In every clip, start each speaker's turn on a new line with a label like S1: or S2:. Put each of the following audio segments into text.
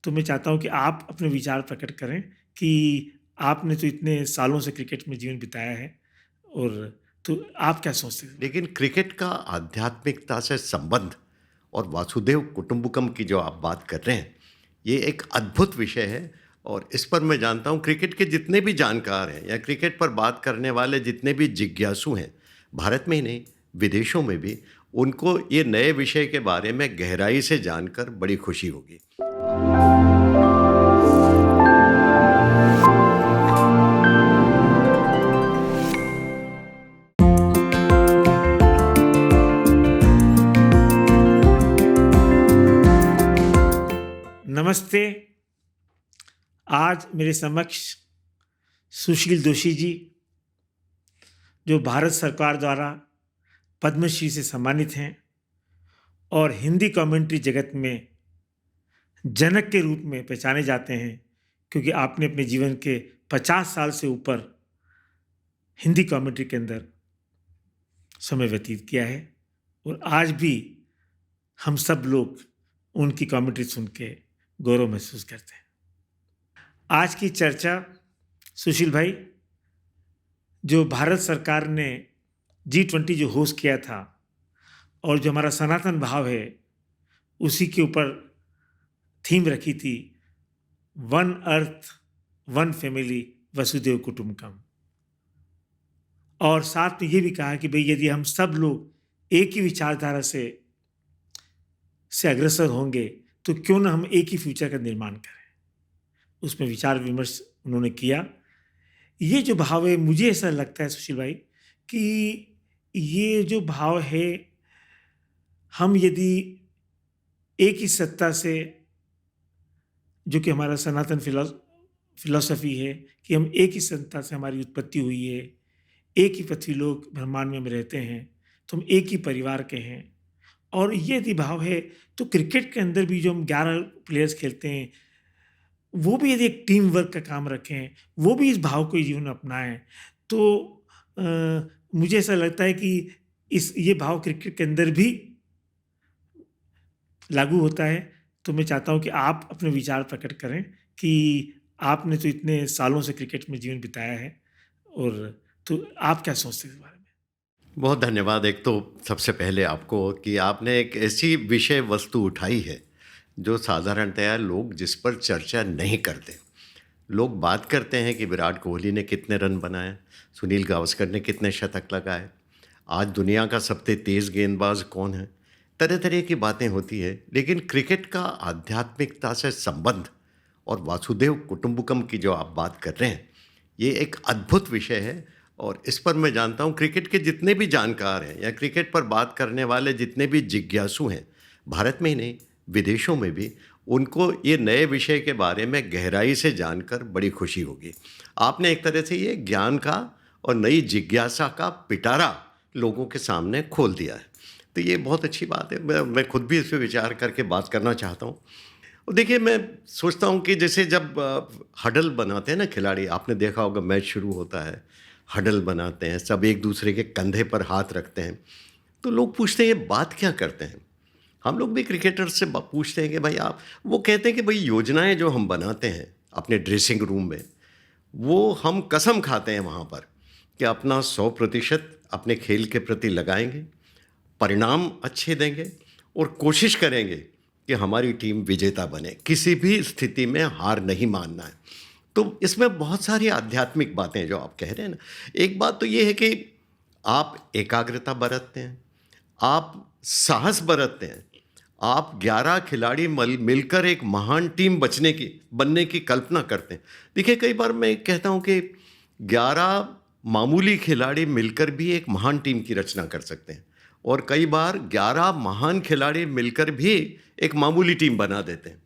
S1: तो मैं चाहता हूँ कि आप अपने विचार प्रकट करें कि आपने तो इतने सालों से क्रिकेट में जीवन बिताया है और तो आप क्या सोचते हैं इस बारे
S2: लेकिन क्रिकेट का आध्यात्मिकता से संबंध और वासुदेव कुटुंबकम की जो आप बात कर रहे हैं, ये एक अद्भुत विषय है। और इस पर मैं जानता हूँ क्रिकेट के जितने भी जानकार हैं या क्रिकेट पर बात करने वाले जितने भी जिज्ञासु हैं, भारत में ही नहीं विदेशों में भी, उनको ये नए विषय के बारे में गहराई से जानकर बड़ी खुशी होगी।
S1: में? नमस्ते। आज मेरे समक्ष सुशील दोषी जी, जो भारत सरकार द्वारा पद्मश्री से सम्मानित हैं और हिंदी कमेंट्री जगत में जनक के रूप में पहचाने जाते हैं, क्योंकि आपने अपने जीवन के 50 साल से ऊपर हिंदी कमेंट्री के अंदर समय व्यतीत किया है और आज भी हम सब लोग उनकी कमेंट्री सुन के गौरव महसूस करते हैं। आज की चर्चा सुशील भाई, जो भारत सरकार ने G20 जो होस्ट किया था और जो हमारा सनातन भाव है, उसी के ऊपर थीम रखी थी, वन अर्थ वन फैमिली वसुदेव कुटुंबकम। और साथ में ये भी कहा कि भाई यदि हम सब लोग एक ही विचारधारा से अग्रसर होंगे तो क्यों ना हम एक ही फ्यूचर का निर्माण करें। उसमें विचार विमर्श उन्होंने किया। ये जो भाव है, मुझे ऐसा लगता है सुशील भाई कि ये जो भाव है, हम यदि एक ही सत्ता से, जो कि हमारा सनातन फिलॉसफी है कि हम एक ही सत्ता से हमारी उत्पत्ति हुई है, एक ही पृथ्वी लोक ब्रह्मांड में हम रहते हैं, तो हम एक ही परिवार के हैं। और ये यदि भाव है तो क्रिकेट के अंदर भी जो हम 11 प्लेयर्स खेलते हैं, वो भी यदि एक टीम वर्क का काम रखें, वो भी इस भाव को जीवन में अपनाएं, तो मुझे ऐसा लगता है कि ये भाव क्रिकेट के अंदर भी लागू होता है। तो मैं चाहता हूं कि आप अपने विचार प्रकट करें कि आपने तो इतने सालों से क्रिकेट में जीवन बिताया है और तो आप क्या सोचते हैं इस बारे में?
S2: बहुत धन्यवाद एक तो सबसे पहले आपको कि आपने एक ऐसी विषय वस्तु उठाई है जो साधारणतया लोग जिस पर चर्चा नहीं करते। लोग बात करते हैं कि विराट कोहली ने कितने रन बनाए, सुनील गावस्कर ने कितने शतक लगाए, आज दुनिया का सबसे तेज़ गेंदबाज कौन है, तरह तरह की बातें होती है। लेकिन क्रिकेट का आध्यात्मिकता से संबंध और वासुदेव कुटुंबकम की जो आप बात कर रहे हैं, ये एक अद्भुत विषय है। और इस पर मैं जानता हूँ क्रिकेट के जितने भी जानकार हैं या क्रिकेट पर बात करने वाले जितने भी जिज्ञासु हैं, भारत में ही नहीं विदेशों में भी, उनको ये नए विषय के बारे में गहराई से जानकर बड़ी खुशी होगी। आपने एक तरह से ये ज्ञान का और नई जिज्ञासा का पिटारा लोगों के सामने खोल दिया है, तो ये बहुत अच्छी बात है। मैं खुद भी इस पर विचार करके बात करना चाहता हूँ। और देखिए, मैं सोचता हूँ कि जैसे जब हडल बनाते हैं ना खिलाड़ी, आपने देखा होगा मैच शुरू होता है, हडल बनाते हैं, सब एक दूसरे के कंधे पर हाथ रखते हैं, तो लोग पूछते हैं ये बात क्या करते हैं। हम लोग भी क्रिकेटर्स से पूछते हैं कि भाई आप, वो कहते हैं कि भाई योजनाएं जो हम बनाते हैं अपने ड्रेसिंग रूम में, वो हम कसम खाते हैं वहाँ पर कि अपना 100% अपने खेल के प्रति लगाएंगे, परिणाम अच्छे देंगे और कोशिश करेंगे कि हमारी टीम विजेता बने, किसी भी स्थिति में हार नहीं मानना है। तो इसमें बहुत सारी आध्यात्मिक बातें जो आप कह रहे हैं ना, एक बात तो ये है कि आप एकाग्रता बरतते हैं, आप साहस बरतते हैं, आप 11 खिलाड़ी मिलकर एक महान टीम बनने की कल्पना करते हैं। देखिए, कई बार मैं कहता हूँ कि 11 मामूली खिलाड़ी मिलकर भी एक महान टीम की रचना कर सकते हैं, और कई बार 11 महान खिलाड़ी मिलकर भी एक मामूली टीम बना देते हैं,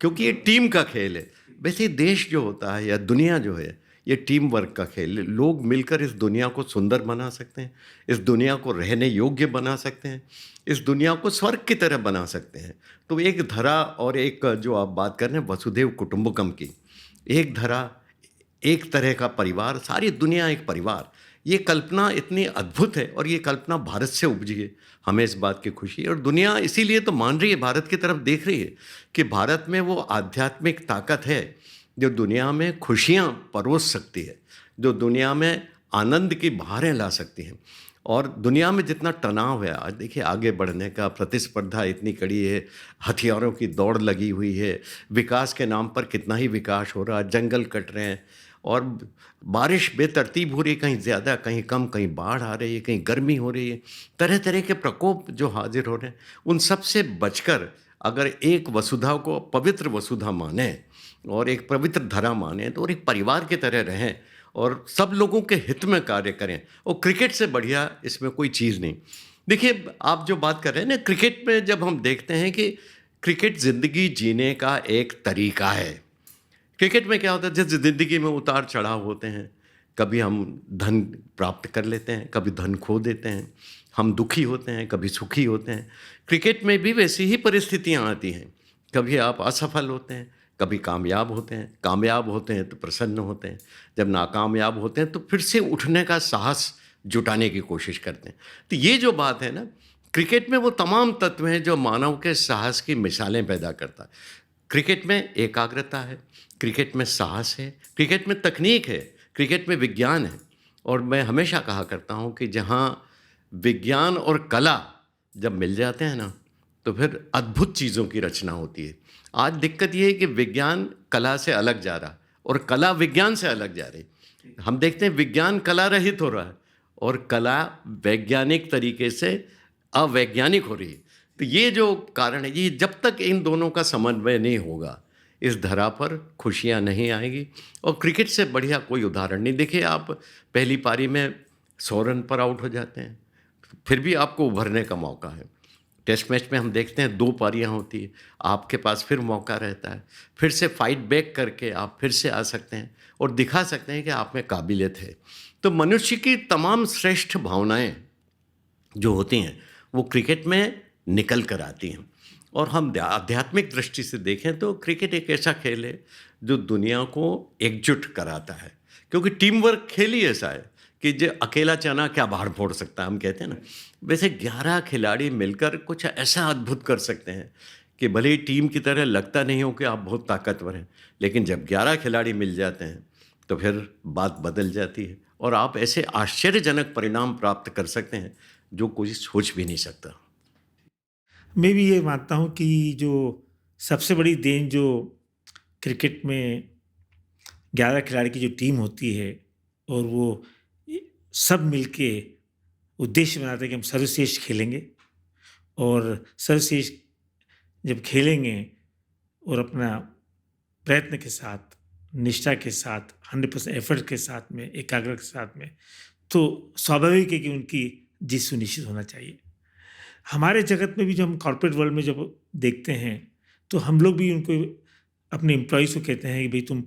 S2: क्योंकि ये टीम का खेल है। वैसे देश जो होता है या दुनिया जो है, ये टीम वर्क का खेल है। लोग मिलकर इस दुनिया को सुंदर बना सकते हैं, इस दुनिया को रहने योग्य बना सकते हैं, इस दुनिया को स्वर्ग की तरह बना सकते हैं। तो एक धरा और एक जो आप बात कर रहे हैं वसुधैव कुटुंबकम की, एक धरा, एक तरह का परिवार, सारी दुनिया एक परिवार, ये कल्पना इतनी अद्भुत है और ये कल्पना भारत से उपजी है। हमें इस बात की खुशी है और दुनिया इसीलिए तो मान रही है, भारत की तरफ देख रही है कि भारत में वो आध्यात्मिक ताकत है जो दुनिया में खुशियाँ परोस सकती है, जो दुनिया में आनंद की बहारें ला सकती हैं। और दुनिया में जितना तनाव है आज, देखिए आगे बढ़ने का, प्रतिस्पर्धा इतनी कड़ी है, हथियारों की दौड़ लगी हुई है, विकास के नाम पर कितना ही विकास हो रहा है, जंगल कट रहे हैं और बारिश बेतरतीब हो रही है, कहीं ज़्यादा कहीं कम, कहीं बाढ़ आ रही है, कहीं गर्मी हो रही है, तरह तरह के प्रकोप जो हाजिर हो रहे हैं, उन सब से बचकर अगर एक वसुधा को पवित्र वसुधा माने और एक पवित्र धरा माने तो और एक परिवार की तरह रहें और सब लोगों के हित में कार्य करें, और क्रिकेट से बढ़िया इसमें कोई चीज़ नहीं। देखिए आप जो बात कर रहे हैं ना, क्रिकेट में जब हम देखते हैं कि क्रिकेट ज़िंदगी जीने का एक तरीका है। क्रिकेट में क्या होता है, जैसे ज़िंदगी में उतार चढ़ाव होते हैं, कभी हम धन प्राप्त कर लेते हैं, कभी धन खो देते हैं, हम दुखी होते हैं, कभी सुखी होते हैं। क्रिकेट में भी वैसी ही परिस्थितियाँ आती हैं, कभी आप असफल होते हैं, कभी कामयाब होते हैं, कामयाब होते हैं तो प्रसन्न होते हैं, जब नाकामयाब होते हैं तो फिर से उठने का साहस जुटाने की कोशिश करते हैं। तो ये जो बात है ना, क्रिकेट में वो तमाम तत्व हैं जो मानव के साहस की मिसालें पैदा करता है। क्रिकेट में एकाग्रता है, क्रिकेट में साहस है, क्रिकेट में तकनीक है, क्रिकेट में विज्ञान है। और मैं हमेशा कहा करता हूँ कि जहाँ विज्ञान और कला जब मिल जाते हैं ना, तो फिर अद्भुत चीज़ों की रचना होती है। आज दिक्कत ये है कि विज्ञान कला से अलग जा रहा और कला विज्ञान से अलग जा रही। हम देखते हैं विज्ञान कला रहित हो रहा है और कला वैज्ञानिक तरीके से अवैज्ञानिक हो रही है। तो ये जो कारण है, ये जब तक इन दोनों का समन्वय नहीं होगा, इस धरा पर खुशियाँ नहीं आएगी। और क्रिकेट से बढ़िया कोई उदाहरण नहीं। देखिए आप पहली पारी में 100 रन पर आउट हो जाते हैं, फिर भी आपको उभरने का मौका है। टेस्ट मैच में हम देखते हैं 2 पारियां होती है, आपके पास फिर मौका रहता है, फिर से फाइट बैक करके आप फिर से आ सकते हैं और दिखा सकते हैं कि आप में काबिलियत है। तो मनुष्य की तमाम श्रेष्ठ भावनाएं जो होती हैं वो क्रिकेट में निकल कर आती हैं। और हम आध्यात्मिक दृष्टि से देखें तो क्रिकेट एक ऐसा खेल है जो दुनिया को एकजुट कराता है, क्योंकि टीम वर्क खेल ही ऐसा है कि जो अकेला चना क्या बाहर फोड़ सकता है, हम कहते हैं ना, वैसे 11 खिलाड़ी मिलकर कुछ ऐसा अद्भुत कर सकते हैं कि भले ही टीम की तरह लगता नहीं हो कि आप बहुत ताकतवर हैं, लेकिन जब 11 खिलाड़ी मिल जाते हैं तो फिर बात बदल जाती है और आप ऐसे आश्चर्यजनक परिणाम प्राप्त कर सकते हैं जो कोई सोच भी नहीं सकता।
S1: मैं भी ये मानता हूँ कि जो सबसे बड़ी देन जो क्रिकेट में 11 खिलाड़ी की जो टीम होती है और वो सब मिलके उद्देश्य बनाते हैं कि हम सर्वश्रेष्ठ खेलेंगे, और सर्वश्रेष्ठ जब खेलेंगे और अपना प्रयत्न के साथ, निष्ठा के साथ, 100% एफर्ट के साथ में, एकाग्रता के साथ में, तो स्वाभाविक है कि उनकी जीत सुनिश्चित होना चाहिए। हमारे जगत में भी जो हम कॉर्पोरेट वर्ल्ड में जब देखते हैं तो हम लोग भी उनको, अपने एम्प्लॉयज़ को कहते हैं कि भाई तुम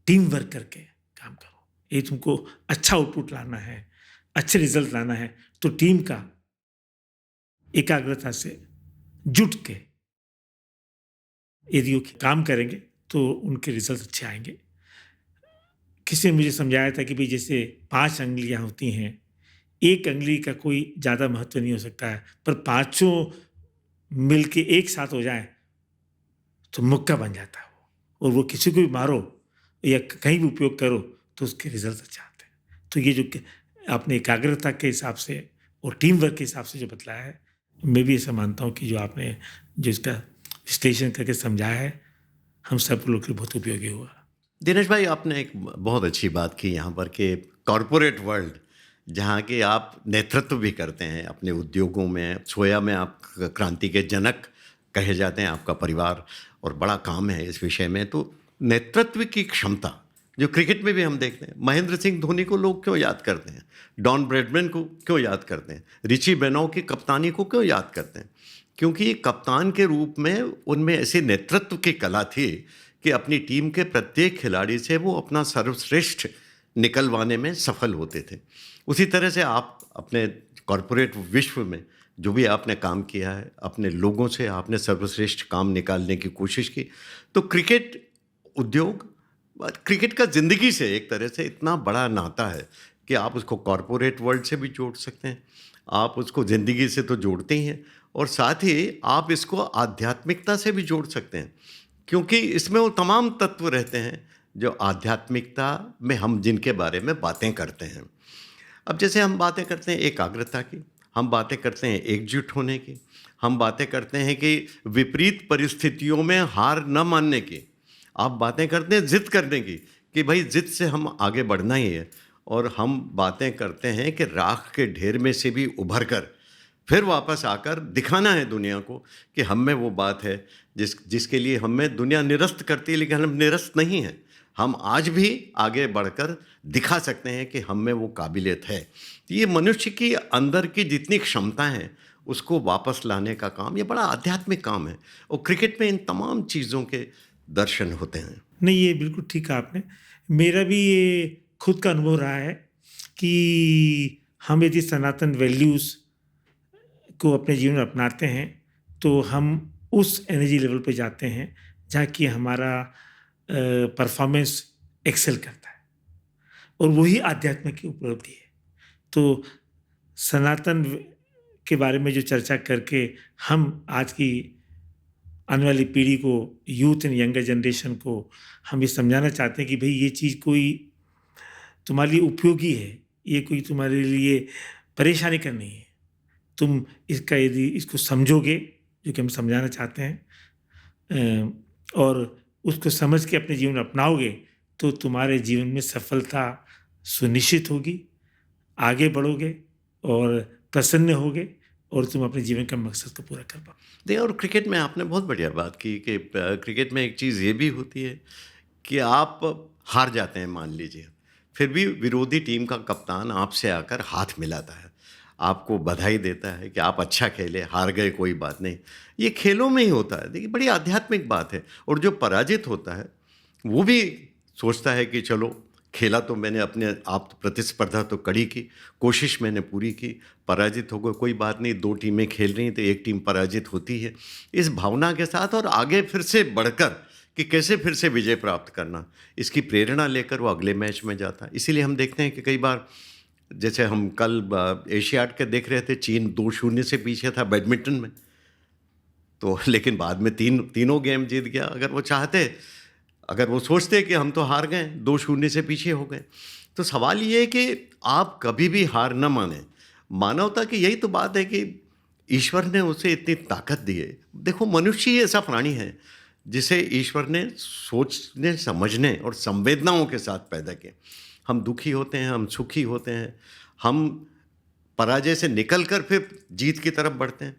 S1: टीम वर्क करके काम करो, ये तुमको अच्छा आउटपुट लाना है, अच्छे रिजल्ट लाना है, तो टीम का एकाग्रता से जुट के यदि वो काम करेंगे तो उनके रिजल्ट अच्छे आएंगे। किसी ने मुझे समझाया था कि भाई जैसे 5 अंगुलियां होती हैं, एक अंगुली का कोई ज़्यादा महत्व नहीं हो सकता है, पर पांचों मिलके एक साथ हो जाएं तो मुक्का बन जाता है वो, और वो किसी को भी मारो या कहीं भी उपयोग करो तो उसके रिजल्ट अच्छे आते हैं। तो ये जो आपने एकाग्रता के हिसाब से और टीम वर्क के हिसाब से जो बतलाया है, मैं भी ऐसा मानता हूँ कि जो आपने जो इसका विश्लेषण करके समझाया है, हम सब लोग के लिए बहुत उपयोगी हुआ।
S2: दिनेश भाई, आपने एक बहुत अच्छी बात की यहाँ पर कि कॉरपोरेट वर्ल्ड, जहाँ के आप नेतृत्व भी करते हैं अपने उद्योगों में, सोया में आप क्रांति के जनक कहे जाते हैं, आपका परिवार और बड़ा काम है इस विषय में। तो नेतृत्व की क्षमता जो क्रिकेट में भी हम देखते हैं, महेंद्र सिंह धोनी को लोग क्यों याद करते हैं, डॉन ब्रैडमैन को क्यों याद करते हैं, रिची बेनॉ की कप्तानी को क्यों याद करते हैं? क्योंकि कप्तान के रूप में उनमें ऐसी नेतृत्व की कला थी कि अपनी टीम के प्रत्येक खिलाड़ी से वो अपना सर्वश्रेष्ठ निकलवाने में सफल होते थे। उसी तरह से आप अपने कॉरपोरेट विश्व में जो भी आपने काम किया है, अपने लोगों से आपने सर्वश्रेष्ठ काम निकालने की कोशिश की। तो क्रिकेट उद्योग, क्रिकेट का ज़िंदगी से एक तरह से इतना बड़ा नाता है कि आप उसको कॉरपोरेट वर्ल्ड से भी जोड़ सकते हैं, आप उसको ज़िंदगी से तो जोड़ते ही हैं, और साथ ही आप इसको आध्यात्मिकता से भी जोड़ सकते हैं, क्योंकि इसमें वो तमाम तत्व रहते हैं जो आध्यात्मिकता में हम जिनके बारे में बातें करते हैं। अब जैसे हम बातें करते हैं एकाग्रता की, हम बातें करते हैं एकजुट होने की, हम बातें करते हैं कि विपरीत परिस्थितियों में हार न मानने की, आप बातें करते हैं जिद करने की कि भाई जिद से हम आगे बढ़ना ही है, और हम बातें करते हैं कि राख के ढेर में से भी उभर कर फिर वापस आकर दिखाना है दुनिया को कि हम में वो बात है जिसके लिए हमें दुनिया निरस्त करती है, लेकिन हम निरस्त नहीं हैं। हम आज भी आगे बढ़कर दिखा सकते हैं कि हम में वो काबिलियत है। ये मनुष्य की अंदर की जितनी क्षमता हैं उसको वापस लाने का काम, ये बड़ा आध्यात्मिक काम है, और क्रिकेट में इन तमाम चीज़ों के दर्शन होते हैं।
S1: नहीं, ये बिल्कुल ठीक कहा आपने। मेरा भी ये खुद का अनुभव रहा है कि हम यदि सनातन वैल्यूज़ को अपने जीवन में अपनाते हैं तो हम उस एनर्जी लेवल पे जाते हैं जहाँ कि हमारा परफॉर्मेंस एक्सेल करता है, और वही आध्यात्म की उपलब्धि है। तो सनातन के बारे में जो चर्चा करके हम आज की आने वाली पीढ़ी को, यूथ एंड यंगर जनरेशन को हम ये समझाना चाहते हैं कि भाई ये चीज़ कोई तुम्हारे लिए उपयोगी है, ये कोई तुम्हारे लिए परेशानी का नहीं है। तुम इसका यदि इसको समझोगे, जो कि हम समझाना चाहते हैं, और उसको समझ के अपने जीवन में अपनाओगे तो तुम्हारे जीवन में सफलता सुनिश्चित होगी, आगे बढ़ोगे और प्रसन्न होगे, और तुम अपने जीवन का मकसद को पूरा कर पाओ।
S2: देखिए, और क्रिकेट में आपने बहुत बढ़िया बात की कि क्रिकेट में एक चीज़ ये भी होती है कि आप हार जाते हैं मान लीजिए, फिर भी विरोधी टीम का कप्तान आपसे आकर हाथ मिलाता है, आपको बधाई देता है कि आप अच्छा खेले, हार गए कोई बात नहीं। ये खेलों में ही होता है। देखिए, बड़ी आध्यात्मिक बात है। और जो पराजित होता है वो भी सोचता है कि चलो खेला तो मैंने, अपने आप प्रतिस्पर्धा तो कड़ी की, कोशिश मैंने पूरी की, पराजित हो गए कोई बात नहीं, 2 टीमें खेल रही हैं तो एक टीम पराजित होती है, इस भावना के साथ और आगे फिर से बढ़कर कि कैसे फिर से विजय प्राप्त करना, इसकी प्रेरणा लेकर वो अगले मैच में जाता है। इसीलिए हम देखते हैं कि कई बार, जैसे हम कल एशियाड के देख रहे थे, चीन 2-0 से पीछे था बैडमिंटन में, तो लेकिन बाद में तीनों गेम जीत गया। अगर वो सोचते कि हम तो हार गए, 2-0 से पीछे हो गए। तो सवाल ये है कि आप कभी भी हार न माने। मानवता की यही तो बात है कि ईश्वर ने उसे इतनी ताकत दी है। देखो, मनुष्य ही ऐसा प्राणी है जिसे ईश्वर ने सोचने, समझने और संवेदनाओं के साथ पैदा किया। हम दुखी होते हैं, हम सुखी होते हैं, हम पराजय से निकल कर फिर जीत की तरफ बढ़ते हैं।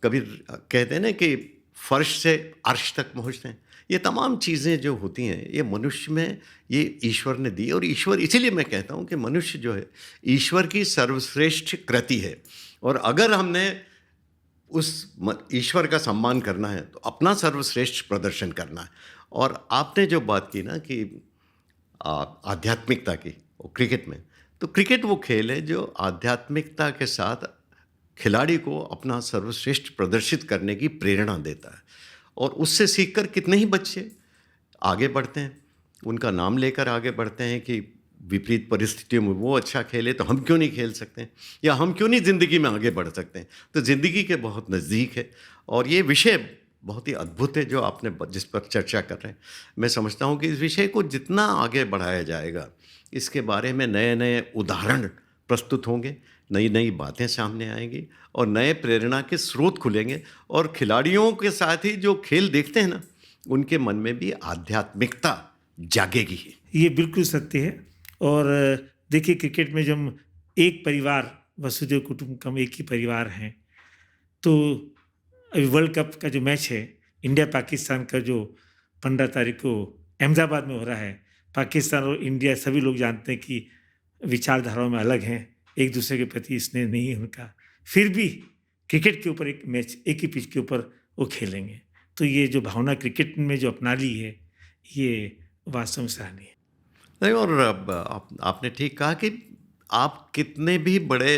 S2: कभी कहते हैं ना कि फर्श से अर्श तक पहुँचते हैं। ये तमाम चीज़ें जो होती हैं, ये मनुष्य में ये ईश्वर ने दी। और ईश्वर, इसीलिए मैं कहता हूँ कि मनुष्य जो है ईश्वर की सर्वश्रेष्ठ कृति है, और अगर हमने उस ईश्वर का सम्मान करना है तो अपना सर्वश्रेष्ठ प्रदर्शन करना है। और आपने जो बात की ना कि आध्यात्मिकता की, और क्रिकेट में, तो क्रिकेट वो खेल है जो आध्यात्मिकता के साथ खिलाड़ी को अपना सर्वश्रेष्ठ प्रदर्शित करने की प्रेरणा देता है, और उससे सीखकर कितने ही बच्चे आगे बढ़ते हैं, उनका नाम लेकर आगे बढ़ते हैं कि विपरीत परिस्थितियों में वो अच्छा खेले तो हम क्यों नहीं खेल सकते हैं, या हम क्यों नहीं ज़िंदगी में आगे बढ़ सकते हैं। तो ज़िंदगी के बहुत नज़दीक है, और ये विषय बहुत ही अद्भुत है जो आपने जिस पर चर्चा कर रहे हैं। मैं समझता हूँ कि इस विषय को जितना आगे बढ़ाया जाएगा, इसके बारे में नए नए उदाहरण प्रस्तुत होंगे, नई नई बातें सामने आएंगी, और नए प्रेरणा के स्रोत खुलेंगे, और खिलाड़ियों के साथ ही जो खेल देखते हैं ना, उनके मन में भी आध्यात्मिकता जागेगी।
S1: ये बिल्कुल सत्य है। और देखिए, क्रिकेट में जब हम एक परिवार, वसुधैव कुटुंबकम, एक ही परिवार हैं, तो अभी वर्ल्ड कप का जो मैच है इंडिया पाकिस्तान का, जो 15 तारीख को अहमदाबाद में हो रहा है, पाकिस्तान और इंडिया सभी लोग जानते हैं कि विचारधाराओं में अलग हैं, एक दूसरे के प्रति स्नेह नहीं है उनका, फिर भी क्रिकेट के ऊपर एक मैच, एक ही पिच के ऊपर वो खेलेंगे। तो ये जो भावना क्रिकेट में जो अपना ली है, ये वास्तव में सराहनीय है।
S2: नहीं, और अब आपने ठीक कहा कि आप कितने भी बड़े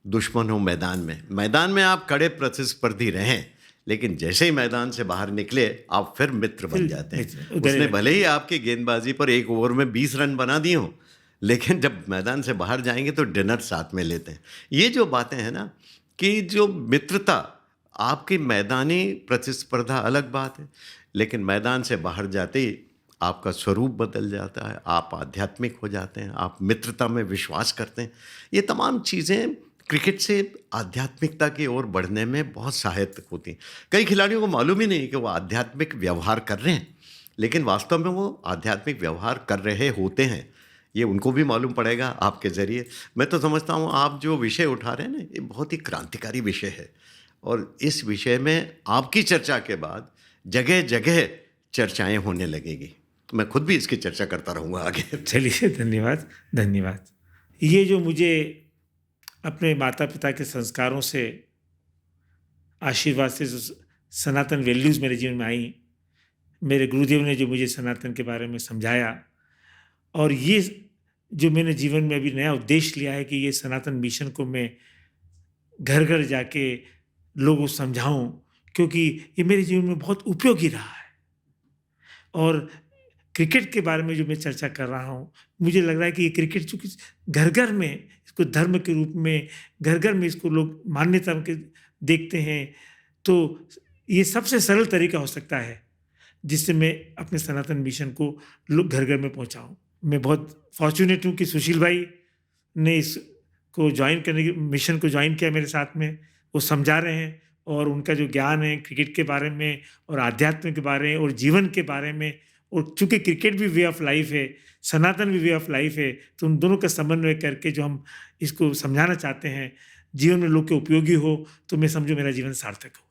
S2: दुश्मन हो मैदान में आप कड़े प्रतिस्पर्धी रहें, लेकिन जैसे ही मैदान से बाहर निकले आप फिर मित्र बन जाते हैं। उसने भले ही आपकी गेंदबाजी पर एक ओवर में 20 रन बना दिए हों, लेकिन जब मैदान से बाहर जाएंगे तो डिनर साथ में लेते हैं। ये जो बातें हैं ना, कि जो मित्रता, आपकी मैदानी प्रतिस्पर्धा अलग बात है, लेकिन मैदान से बाहर जाते ही आपका स्वरूप बदल जाता है, आप आध्यात्मिक हो जाते हैं, आप मित्रता में विश्वास करते हैं। ये तमाम चीज़ें क्रिकेट से आध्यात्मिकता की ओर बढ़ने में बहुत सहायक होती हैं। कई खिलाड़ियों को मालूम ही नहीं कि वो आध्यात्मिक व्यवहार कर रहे हैं, लेकिन वास्तव में वो आध्यात्मिक व्यवहार कर रहे होते हैं। ये उनको भी मालूम पड़ेगा आपके ज़रिए। मैं तो समझता हूँ आप जो विषय उठा रहे हैं ना, ये बहुत ही क्रांतिकारी विषय है, और इस विषय में आपकी चर्चा के बाद जगह जगह चर्चाएं होने लगेगी। मैं खुद भी इसकी चर्चा करता रहूँगा आगे।
S1: चलिए, धन्यवाद, धन्यवाद। ये जो मुझे अपने माता पिता के संस्कारों से, आशीर्वाद से जो सनातन वैल्यूज़ मेरे जीवन में आई, मेरे गुरुदेव ने जो मुझे सनातन के बारे में समझाया, और ये जो मैंने जीवन में अभी नया उद्देश्य लिया है कि ये सनातन मिशन को मैं घर घर जाके लोगों को समझाऊं, क्योंकि ये मेरे जीवन में बहुत उपयोगी रहा है। और क्रिकेट के बारे में जो मैं चर्चा कर रहा हूँ, मुझे लग रहा है कि ये क्रिकेट चूँकि घर घर में इसको धर्म के रूप में, घर घर में इसको लोग मान्यता के देखते हैं, तो ये सबसे सरल तरीका हो सकता है जिससे मैं अपने सनातन मिशन को लोग घर घर में पहुँचाऊँ। मैं बहुत फॉर्चुनेट हूँ कि सुशील भाई ने इसको ज्वाइन करने की, मिशन को ज्वाइन किया मेरे साथ में। वो समझा रहे हैं, और उनका जो ज्ञान है क्रिकेट के बारे में और आध्यात्म के बारे में और जीवन के बारे में, और चूँकि क्रिकेट भी वे ऑफ लाइफ है, सनातन भी वे ऑफ लाइफ है, तो उन दोनों का समन्वय करके जो हम इसको समझाना चाहते हैं, जीवन में लोग के उपयोगी हो, तो मैं समझो मेरा जीवन सार्थक हो।